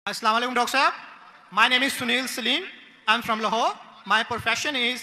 Assalamu alaikum, Dr. Sahab. My name is Sunil Salim. I'm from Lahore. My profession is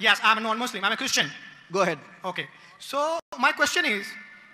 Yes, I'm a non-Muslim. I'm a Christian. Go ahead. Okay. So my question is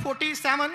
47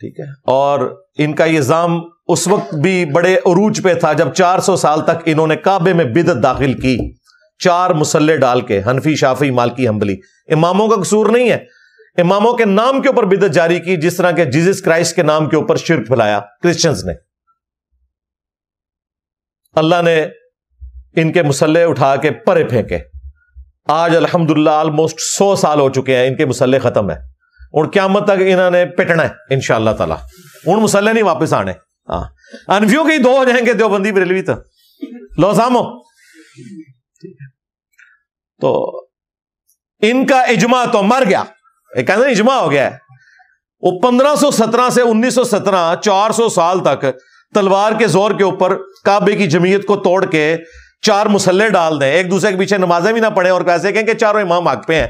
ٹھیک ہے. اور ان کا یہ نظام اس وقت بھی بڑے عروج پہ تھا جب 400 سال تک انہوں نے کعبے میں بدعت داخل کی, 4 مسلح ڈال کے, حنفی, شافعی, مالکی, حنبلی. اماموں کا قصور نہیں ہے, اماموں کے نام کے اوپر بدعت جاری کی, جس طرح کہ جیزس کرائسٹ کے نام کے اوپر شرک پھیلایا کرسچنز نے. اللہ نے ان کے مسلح اٹھا کے پرے پھینکے. آج الحمدللہ آلموسٹ 100 سال ہو چکے ہیں, ان کے مسلح ختم ہے. اور قیامت تک انہوں نے پٹنا ہے انشاءاللہ تعالی. ان مسلح نہیں واپس آنے. ہاں, انفیوں کے ہی 2 ہو جائیں گے, دیوبندی بریلوی تو لو سامو. تو ان کا اجماع تو مر گیا, ایک کہتے ہیں اجماع ہو گیا ہے. وہ 1517 سے 1917 400 سال تک تلوار کے زور کے اوپر کعبے کی جمعیت کو توڑ کے 4 مسلح ڈال دیں, ایک دوسرے کے پیچھے نمازیں بھی نہ پڑھیں اور پیسے کہیں کہ چاروں امام حق پہ ہیں.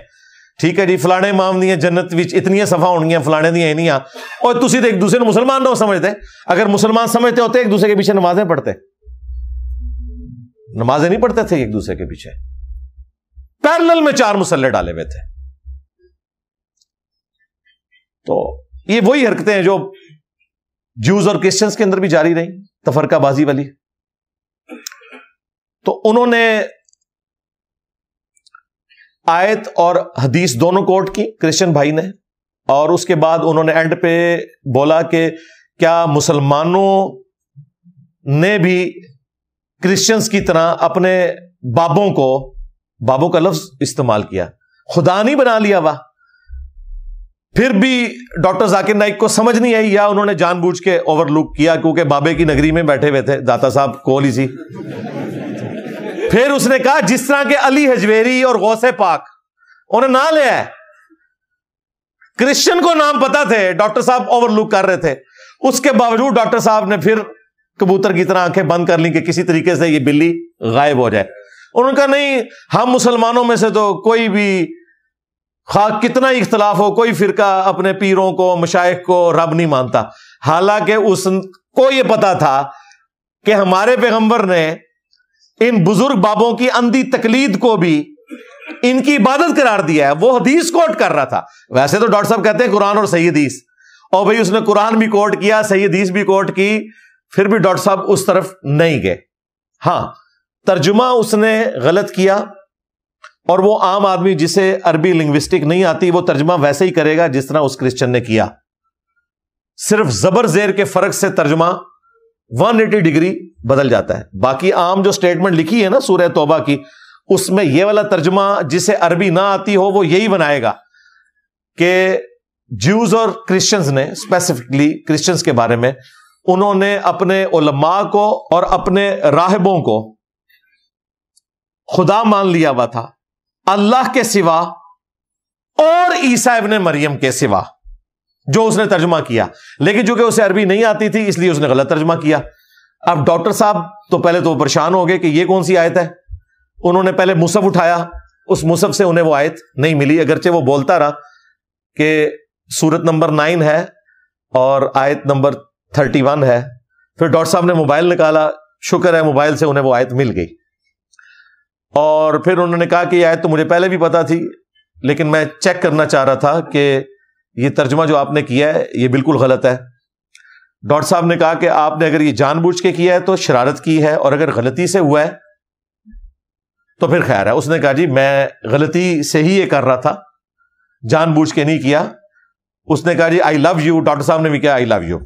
ٹھیک ہے جی, فلانے امام نہیں ہے جنت وچ اتنی صفا ہونگیاں, فلانے نہیں نہیں. اور تسی تو ایک دوسرے کو مسلمان نہ سمجھتے. اگر مسلمان سمجھتے ہوتے ایک دوسرے کے پیچھے نمازیں پڑھتے, نمازیں نہیں پڑھتے تھے ایک دوسرے کے پیچھے. پیرلل میں 4 مسلح ڈالے ہوئے تھے. تو یہ وہی حرکتیں ہیں جو جوز اور کرسچنز کے اندر بھی جاری رہیں, تفرقہ بازی والی. تو انہوں نے آیت اور حدیث دونوں کوٹ کی کرسچن بھائی نے, اور اس کے بعد انہوں نے اینڈ پہ بولا کہ کیا مسلمانوں نے بھی کرسچنز کی طرح اپنے بابوں کو, بابوں کا لفظ استعمال کیا, خدا نہیں بنا لیا وا. پھر بھی ڈاکٹر ذاکر نائک کو سمجھ نہیں آئی, یا انہوں نے جان بوجھ کے اوور لک کیا کیونکہ بابے کی نگری میں بیٹھے ہوئے تھے, داتا صاحب کول ہی سی. پھر اس نے کہا جس طرح کہ علی حجویری اور غوث پاک انہیں نام لیا ہے, کرسچن کو نام پتا تھے, ڈاکٹر صاحب اوور لک کر رہے تھے. اس کے باوجود ڈاکٹر صاحب نے پھر کبوتر کی طرح آنکھیں بند کر لی کہ کسی طریقے سے یہ بلی غائب ہو جائے. انہوں نے کہا نہیں, ہم مسلمانوں میں سے تو کوئی بھی خواہ کتنا ہی اختلاف ہو, کوئی فرقہ اپنے پیروں کو, مشائخ کو رب نہیں مانتا. حالانکہ اس کو یہ پتا تھا کہ ہمارے پیغمبر نے ان بزرگ بابوں کی اندھی تقلید کو بھی ان کی عبادت قرار دیا ہے. وہ حدیث کوٹ کر رہا تھا. ویسے تو ڈاکٹر صاحب کہتے ہیں قرآن اور صحیح حدیث, اور بھائی اس نے قرآن بھی کوٹ کیا, صحیح حدیث بھی کوٹ کی, پھر بھی ڈاکٹر صاحب اس طرف نہیں گئے. ہاں, ترجمہ اس نے غلط کیا, اور وہ عام آدمی جسے عربی لنگوسٹک نہیں آتی وہ ترجمہ ویسے ہی کرے گا جس طرح اس کرسچن نے کیا. صرف زبر زیر کے فرق سے ترجمہ 180 ڈگری بدل جاتا ہے. باقی عام جو سٹیٹمنٹ لکھی ہے نا سورہ توبہ کی, اس میں یہ والا ترجمہ جسے عربی نہ آتی ہو وہ یہی بنائے گا کہ جیوز اور کرسچنز نے, اسپیسیفکلی کرسچنز کے بارے میں, انہوں نے اپنے علماء کو اور اپنے راہبوں کو خدا مان لیا ہوا تھا اللہ کے سوا اور عیسیٰ ابن مریم کے سوا, جو اس نے ترجمہ کیا. لیکن چونکہ اسے عربی نہیں آتی تھی اس لیے اس نے غلط ترجمہ کیا. اب ڈاکٹر صاحب تو پہلے تو پریشان ہو گئے کہ یہ کون سی آیت ہے. انہوں نے پہلے مصحف اٹھایا, اس مصحف سے انہیں وہ آیت نہیں ملی, اگرچہ وہ بولتا رہا کہ سورت نمبر 9 ہے اور آیت نمبر 31 ہے. پھر ڈاکٹر صاحب نے موبائل نکالا, شکر ہے موبائل سے انہیں وہ آیت مل گئی. اور پھر انہوں نے کہا کہ یہ آیت تو مجھے پہلے بھی پتا تھی, لیکن میں چیک کرنا چاہ رہا تھا کہ یہ ترجمہ جو آپ نے کیا ہے یہ بالکل غلط ہے. ڈاکٹر صاحب نے کہا کہ آپ نے اگر یہ جان بوجھ کے کیا ہے تو شرارت کی ہے, اور اگر غلطی سے ہوا ہے تو پھر خیر ہے. اس نے کہا جی میں غلطی سے ہی یہ کر رہا تھا, جان بوجھ کے نہیں کیا. اس نے کہا جی آئی لو یو. ڈاکٹر صاحب نے بھی کہا آئی لو یو.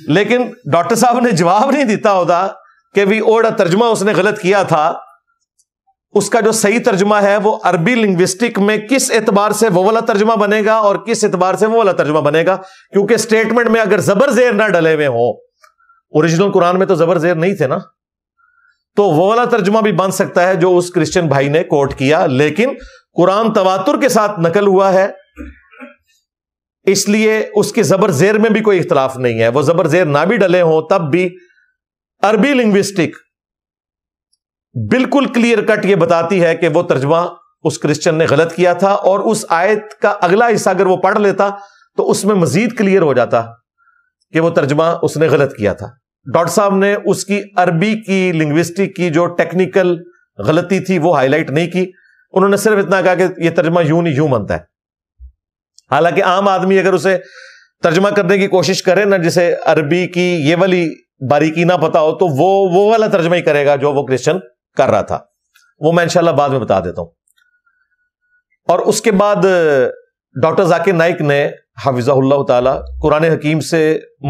لیکن ڈاکٹر صاحب نے جواب نہیں دیتا ہوتا کہ بھی اوڑا ترجمہ اس نے غلط کیا تھا, اس کا جو صحیح ترجمہ ہے وہ عربی لنگوسٹک میں کس اعتبار سے وہ والا ترجمہ بنے گا اور کس اعتبار سے وہ والا ترجمہ بنے گا. کیونکہ سٹیٹمنٹ میں اگر زبر زیر نہ ڈلے ہوئے ہوں, اوریجنل قرآن میں تو زبر زیر نہیں تھے نا, تو وہ والا ترجمہ بھی بن سکتا ہے جو اس کرسچن بھائی نے کوٹ کیا. لیکن قرآن تواتر کے ساتھ نقل ہوا ہے, اس لیے اس کے زبر زیر میں بھی کوئی اختلاف نہیں ہے. وہ زبر زیر نہ بھی ڈلے ہوں تب بھی عربی لنگوسٹک بالکل کلیئر کٹ یہ بتاتی ہے کہ وہ ترجمہ اس کرسچن نے غلط کیا تھا. اور اس آیت کا اگلا حصہ اگر وہ پڑھ لیتا تو اس میں مزید کلیئر ہو جاتا کہ وہ ترجمہ اس نے غلط کیا تھا. ڈاکٹر صاحب نے اس کی عربی کی لنگوسٹک کی جو ٹیکنیکل غلطی تھی وہ ہائی لائٹ نہیں کی. انہوں نے صرف اتنا کہا کہ یہ ترجمہ یوں نہیں یوں بنتا ہے. حالانکہ عام آدمی اگر اسے ترجمہ کرنے کی کوشش کرے نا، جسے عربی کی یہ والی باریکی نہ پتا ہو، تو وہ والا ترجمہ ہی کرے گا جو وہ کرسچن کر رہا تھا. وہ میں انشاءاللہ بعد میں بتا دیتا ہوں. اور اس کے بعد ڈاکٹر ذاکر نائک نے حفظہ اللہ تعالی قرآن حکیم سے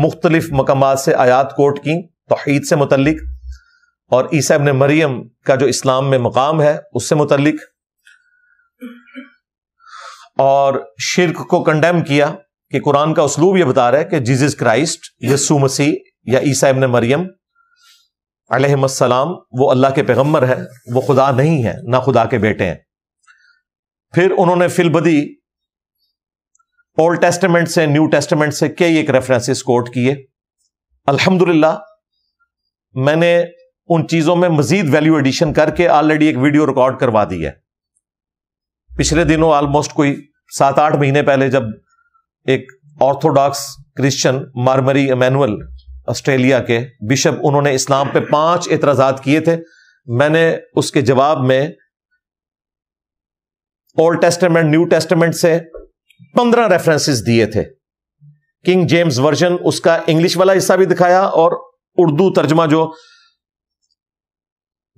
مختلف مقامات سے آیات کوٹ کی توحید سے متعلق، اور عیسیٰ ابن مریم کا جو اسلام میں مقام ہے اس سے متعلق، اور شرک کو کنڈیم کیا کہ قرآن کا اسلوب یہ بتا رہا ہے کہ جیزس کرائسٹ، یسوع مسیح یا عیسیٰ ابن مریم علیہ السلام وہ اللہ کے پیغمبر ہے، وہ خدا نہیں ہے، نہ خدا کے بیٹے ہیں. پھر انہوں نے فی البدی اولڈ ٹیسٹمنٹ سے، نیو ٹیسٹمنٹ سے کئی ایک ریفرنسز کوٹ کیے. الحمدللہ میں نے ان چیزوں میں مزید ویلیو ایڈیشن کر کے آلریڈی ایک ویڈیو ریکارڈ کروا دی ہے. پچھلے دنوں آلموسٹ کوئی 7-8 مہینے پہلے جب ایک آرتھوڈاکس کرسچن مارمری ایمینول آسٹریلیا کے بشپ، انہوں نے اسلام پہ 5 اعتراضات کیے تھے، میں نے اس کے جواب میں اولڈ ٹیسٹمنٹ، نیو ٹیسٹمنٹ سے 15 ریفرنسز دیے تھے. کنگ جیمز ورژن اس کا انگلش والا حصہ بھی دکھایا، اور اردو ترجمہ جو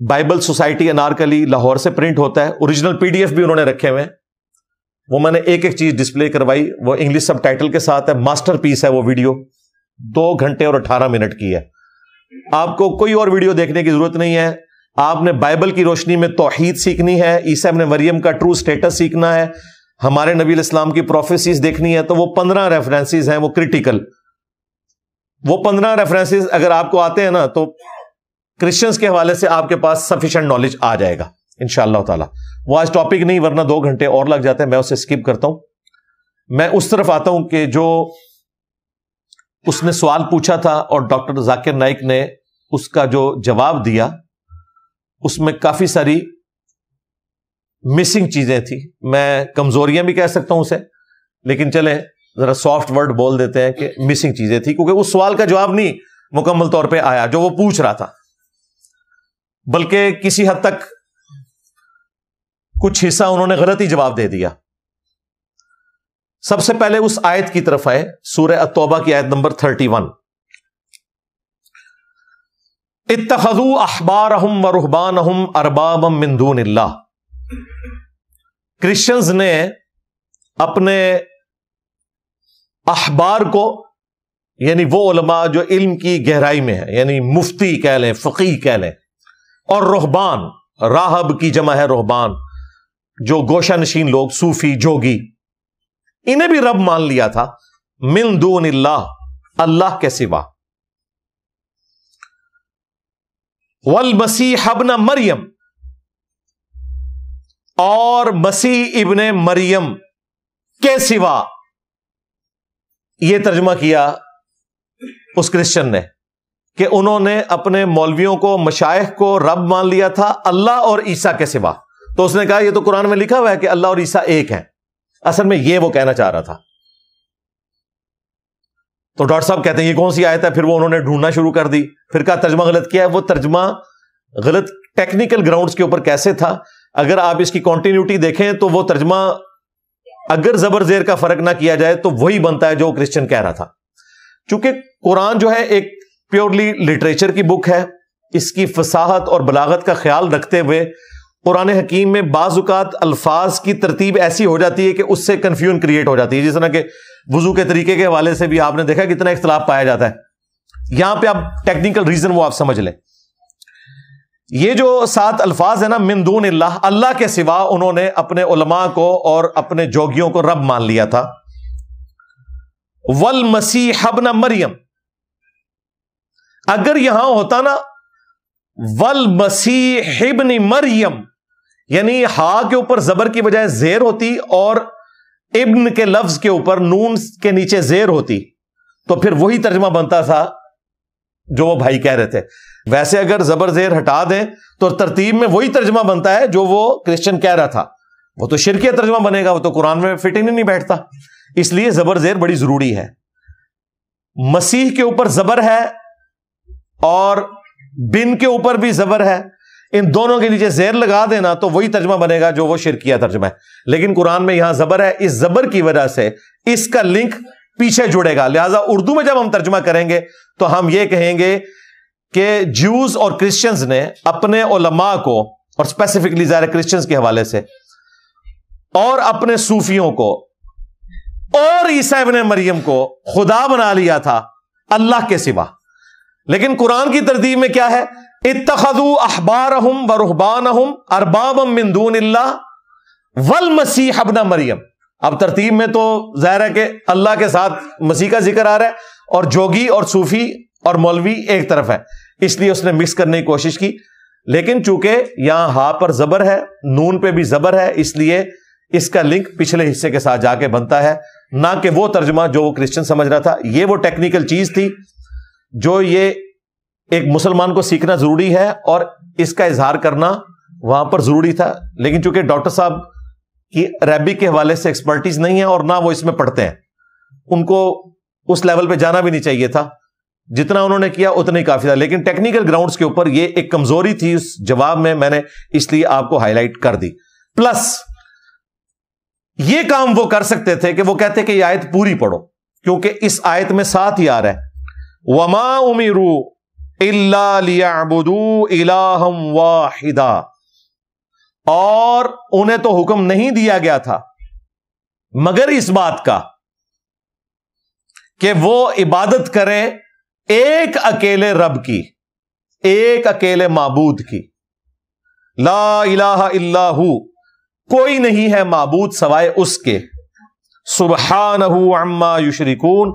بائبل سوسائٹی انارکلی لاہور سے پرنٹ ہوتا ہے، اوریجنل PDF بھی انہوں نے رکھے ہوئے ہیں. وہ میں نے ایک ایک چیز ڈسپلے کروائی، وہ انگلش سب ٹائٹل کے ساتھ ہے. ماسٹر پیس ہے وہ ویڈیو، 2 گھنٹے اور 18 منٹ کی ہے. آپ کو کوئی اور ویڈیو دیکھنے کی ضرورت نہیں ہے. آپ نے بائبل کی روشنی میں توحید سیکھنی ہے، عیسیٰ ابن مریم کا ٹرو سٹیٹس سیکھنا ہے، ہمارے نبی علیہ السلام کی پروفیسیز دیکھنی ہے، تو وہ 15 ریفرنسز ہیں، وہ کریٹیکل. وہ 15 ریفرنسز اگر آپ کو آتے ہیں نا، تو کرسچنز کے حوالے سے آپ کے پاس سفیشینٹ نالج آ جائے گا انشاءاللہ تعالی. وہ آج ٹاپک نہیں، ورنہ 2 گھنٹے اور لگ جاتے ہیں، میں اسے سکپ کرتا ہوں. میں اس طرف آتا ہوں کہ جو اس نے سوال پوچھا تھا اور ڈاکٹر ذاکر نائک نے اس کا جو جواب دیا، اس میں کافی ساری مسنگ چیزیں تھیں. میں کمزوریاں بھی کہہ سکتا ہوں اسے، لیکن چلیں ذرا سافٹ ورڈ بول دیتے ہیں کہ مسنگ چیزیں تھیں، کیونکہ اس سوال کا جواب نہیں مکمل طور پہ آیا جو وہ پوچھ رہا تھا، بلکہ کسی حد تک کچھ حصہ انہوں نے غلط ہی جواب دے دیا. سب سے پہلے اس آیت کی طرف آئے، سورہ التوبہ کی آیت نمبر 31. اتخذوا احبارہم ورہبانہم اربابا من دون اللہ. کرسچنز نے اپنے احبار کو، یعنی وہ علماء جو علم کی گہرائی میں ہیں، یعنی مفتی کہہ لیں، فقیہ کہہ لیں، اور رہبان، راہب کی جمع ہے رہبان، جو گوشہ نشین لوگ، صوفی، جوگی، انہیں بھی رب مان لیا تھا. من دون اللہ، اللہ کے سوا. والمسیح ابن مریم، اور مسیح ابن مریم کے سوا. یہ ترجمہ کیا اس کرسچن نے کہ انہوں نے اپنے مولویوں کو، مشائخ کو رب مان لیا تھا اللہ اور عیسیٰ کے سوا. تو اس نے کہا یہ تو قرآن میں لکھا ہوا ہے کہ اللہ اور عیسیٰ ایک ہیں. اصل میں یہ وہ کہنا چاہ رہا تھا. تو ڈاکٹر صاحب کہتے ہیں یہ کون سی آیت ہے؟ پھر وہ انہوں نے ڈھونڈنا شروع کر دی، پھر کہا ترجمہ غلط کیا ہے. وہ ترجمہ غلط ٹیکنیکل گراؤنڈز کے اوپر کیسے تھا؟ اگر آپ اس کی کنٹینیوٹی دیکھیں تو وہ ترجمہ اگر زبر زیر کا فرق نہ کیا جائے تو وہی بنتا ہے جو کرسچن کہہ رہا تھا. چونکہ قرآن جو ہے ایک پیورلی لٹریچر کی بک ہے، اس کی فصاحت اور بلاغت کا خیال رکھتے ہوئے قرآن حکیم میں بعض اوقات الفاظ کی ترتیب ایسی ہو جاتی ہے کہ اس سے کنفیوژن کریٹ ہو جاتی ہے. جس طرح کہ وضو کے طریقے کے حوالے سے بھی آپ نے دیکھا کتنا اختلاف پایا جاتا ہے. یہاں پہ آپ ٹیکنیکل ریزن وہ آپ سمجھ لیں. یہ جو 7 الفاظ ہیں نا، من دون اللہ، اللہ کے سوا، انہوں نے اپنے علماء کو اور اپنے جوگیوں کو رب مان لیا تھا. والمسیح ابن مریم، اگر یہاں ہوتا نا والمسیح ابن مریم، یعنی ہا کے اوپر زبر کی بجائے زیر ہوتی اور ابن کے لفظ کے اوپر نون کے نیچے زیر ہوتی، تو پھر وہی ترجمہ بنتا تھا جو وہ بھائی کہہ رہے تھے. ویسے اگر زبر زیر ہٹا دیں تو ترتیب میں وہی ترجمہ بنتا ہے جو وہ کرسچن کہہ رہا تھا. وہ تو شرکیہ ترجمہ بنے گا، وہ تو قرآن میں فٹ ہی نہیں بیٹھتا. اس لیے زبر زیر بڑی ضروری ہے. مسیح کے اوپر زبر ہے اور بن کے اوپر بھی زبر ہے، ان دونوں کے نیچے زیر لگا دینا تو وہی ترجمہ بنے گا جو وہ شرکیہ ترجمہ ہے. لیکن قرآن میں یہاں زبر ہے، اس زبر کی وجہ سے اس کا لنک پیچھے جڑے گا. لہذا اردو میں جب ہم ترجمہ کریں گے تو ہم یہ کہیں گے کہ جوز اور کرسچنز نے اپنے علماء کو، اور اسپیسیفکلی ظاہر کرسچنز کے حوالے سے، اور اپنے صوفیوں کو اور عیسیٰ ابن مریم کو خدا بنا لیا تھا اللہ کے سوا. لیکن قرآن کی ترتیب میں کیا ہے؟ اتخذوا احبارہم ورہبانہم اربابا من دون اللہ والمسیح ابن مریم. اب ترتیب میں تو ظاہر ہے کہ اللہ کے ساتھ مسیح کا ذکر آ رہا ہے، اور جوگی اور صوفی اور مولوی ایک طرف ہے، اس لیے اس نے مکس کرنے کی کوشش کی. لیکن چونکہ یہاں ہا پر زبر ہے، نون پہ بھی زبر ہے، اس لیے اس کا لنک پچھلے حصے کے ساتھ جا کے بنتا ہے، نہ کہ وہ ترجمہ جو وہ کرسچن سمجھ رہا تھا. یہ وہ ٹیکنیکل چیز تھی جو یہ ایک مسلمان کو سیکھنا ضروری ہے اور اس کا اظہار کرنا وہاں پر ضروری تھا. لیکن چونکہ ڈاکٹر صاحب کی عربک کے حوالے سے ایکسپرٹیز نہیں ہے اور نہ وہ اس میں پڑھتے ہیں، ان کو اس لیول پہ جانا بھی نہیں چاہیے تھا. جتنا انہوں نے کیا اتنا ہی کافی تھا. لیکن ٹیکنیکل گراؤنڈز کے اوپر یہ ایک کمزوری تھی اس جواب میں نے اس لیے آپ کو ہائی لائٹ کر دی. پلس یہ کام وہ کر سکتے تھے کہ وہ کہتے کہ یہ آیت پوری پڑھو، کیونکہ اس آیت میں ساتھ ہی آ رہا ہے وَمَا أُمِرُوا إِلَّا لِيَعْبُدُوا إِلَٰهًا وَاحِدًا، اور انہیں تو حکم نہیں دیا گیا تھا مگر اس بات کا کہ وہ عبادت کریں ایک اکیلے رب کی، ایک اکیلے معبود کی. لا الہ الا ہو، کوئی نہیں ہے معبود سوائے اس کے. سبحانہ عما یشرکون،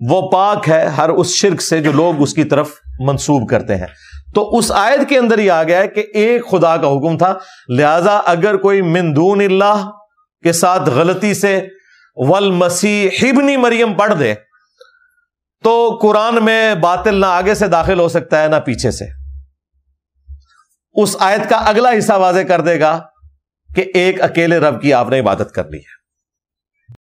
وہ پاک ہے ہر اس شرک سے جو لوگ اس کی طرف منسوب کرتے ہیں. تو اس آیت کے اندر ہی آ گیا ہے کہ ایک خدا کا حکم تھا. لہذا اگر کوئی من دون اللہ کے ساتھ غلطی سے والمسیح ابن مریم پڑھ دے تو قرآن میں باطل نہ آگے سے داخل ہو سکتا ہے نہ پیچھے سے. اس آیت کا اگلا حصہ واضح کر دے گا کہ ایک اکیلے رب کی آپ نے عبادت کرنی ہے.